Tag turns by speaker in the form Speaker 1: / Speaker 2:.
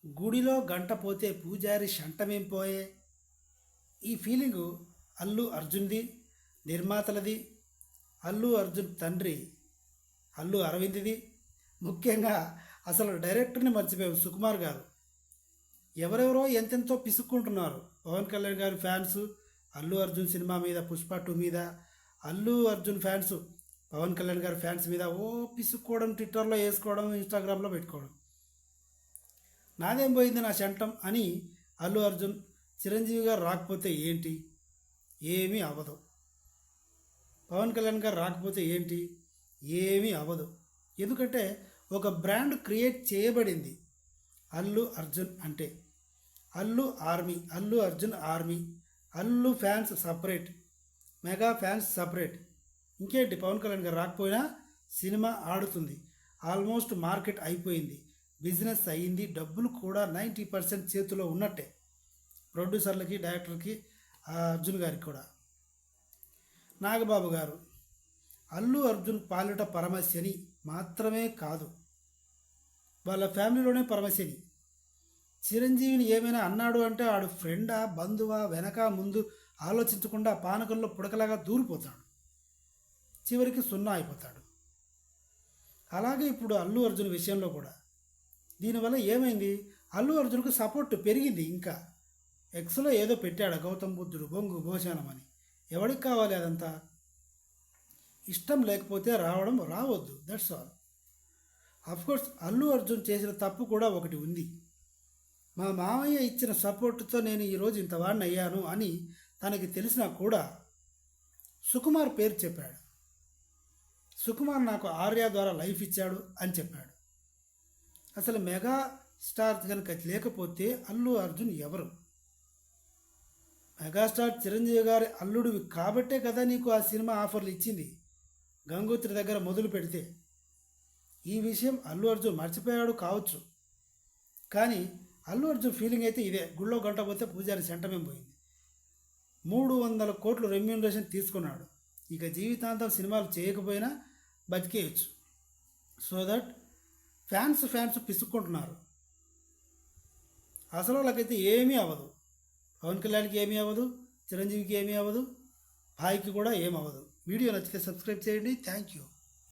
Speaker 1: గుడిలో గంట పోతే పూజారి శంటమేం పోయే. ఈ ఫీలింగు అల్లు అర్జున్ది, నిర్మాతలది, అల్లు అర్జున్ తండ్రి అల్లు అరవింద్ది, ముఖ్యంగా అసలు డైరెక్టర్ని మర్చిపోయావు సుకుమార్ గారు. ఎవరెవరో ఎంతెంతో పిసుక్కుంటున్నారు. పవన్ కళ్యాణ్ గారి ఫ్యాన్స్ అల్లు అర్జున్ సినిమా మీద, పుష్ప 2 మీద, అల్లు అర్జున్ ఫ్యాన్స్ పవన్ కళ్యాణ్ గారి ఫ్యాన్స్ మీద ఓ పిసుక్కోవడం, ట్విట్టర్లో వేసుకోవడం, ఇన్స్టాగ్రామ్లో పెట్టుకోవడం. నాదేం పోయింది నా శంటం అని అల్లు అర్జున్, చిరంజీవి గారు రాకపోతే ఏంటి, ఏమీ అవ్వదు. పవన్ కళ్యాణ్ గారు రాకపోతే ఏంటి, ఏమీ అవ్వదు. ఎందుకంటే ఒక బ్రాండ్ క్రియేట్ చేయబడింది. అల్లు అర్జున్ అంటే Allu army, Allu Arjun army, Allu fans separate, mega fans separate. ఇంకేంటి, పవన్ కళ్యాణ్ గారు రాకపోయినా సినిమా ఆడుతుంది. ఆల్మోస్ట్ మార్కెట్ అయిపోయింది, బిజినెస్ అయ్యింది, డబ్బులు కూడా 90% చేతిలో ఉన్నట్టే. ప్రొడ్యూసర్లకి, డైరెక్టర్కి, అర్జున్ గారికి కూడా. నాగబాబు గారు అల్లు అర్జున్ పాలిట పరమశని మాత్రమే కాదు, వాళ్ళ ఫ్యామిలీలోనే పరమశని. చిరంజీవిని ఏమైనా అన్నాడు అంటే ఆడు ఫ్రెండా, బంధువా, వెనక ముందు ఆలోచించకుండా పానకంలో పుడకలాగా దూరిపోతాడు, చివరికి 0 అయిపోతాడు. అలాగే ఇప్పుడు అల్లు అర్జున్ విషయంలో కూడా. దీనివల్ల ఏమైంది, అల్లు అర్జున్కు సపోర్ట్ పెరిగింది. ఇంకా ఎక్స్లో ఏదో పెట్టాడు, గౌతమ్ బుద్ధుడు బొంగు భోజనం అని. ఎవరికి కావాలి అదంతా? ఇష్టం లేకపోతే రావద్దు, that's all. Of course Allu Arjun చేసిన తప్పు కూడా ఒకటి ఉంది. మా మామయ్య ఇచ్చిన సపోర్టుతో నేను ఈరోజు ఇంత వాడిని అయ్యాను అని తనకి తెలిసినా కూడా సుకుమార్ పేరు చెప్పాడు. సుకుమార్ నాకు ఆర్య ద్వారా లైఫ్ ఇచ్చాడు అని చెప్పాడు. అసలు మెగా స్టార్ కనుక లేకపోతే అల్లు అర్జున్ ఎవరు? మెగాస్టార్ చిరంజీవి గారి అల్లుడివి కాబట్టే కదా నీకు ఆ సినిమా ఆఫర్లు ఇచ్చింది, గంగోత్రి దగ్గర మొదలు పెడితే. ఈ విషయం అల్లు అర్జున్ మర్చిపోయాడు కావచ్చు, కానీ అల్లు అర్జున్ ఫీలింగ్ అయితే ఇదే. గుళ్ళో గంట పోతే పూజారి సెంటమేం పోయింది. 300 కోట్లు రెమ్యూనరేషన్ తీసుకున్నాడు. ఇక జీవితాంతం సినిమాలు చేయకపోయినా బతికేయచ్చు. సో దట్ ఫ్యాన్స్ పిసుక్కుంటున్నారు. అసలు వాళ్ళకైతే ఏమీ అవ్వదు. పవన్ కళ్యాణ్కి ఏమీ అవ్వదు, చిరంజీవికి ఏమీ అవ్వదు, భాయ్కి కూడా ఏమవ్వదు. వీడియో నచ్చితే సబ్స్క్రైబ్ చేయండి. Thank you.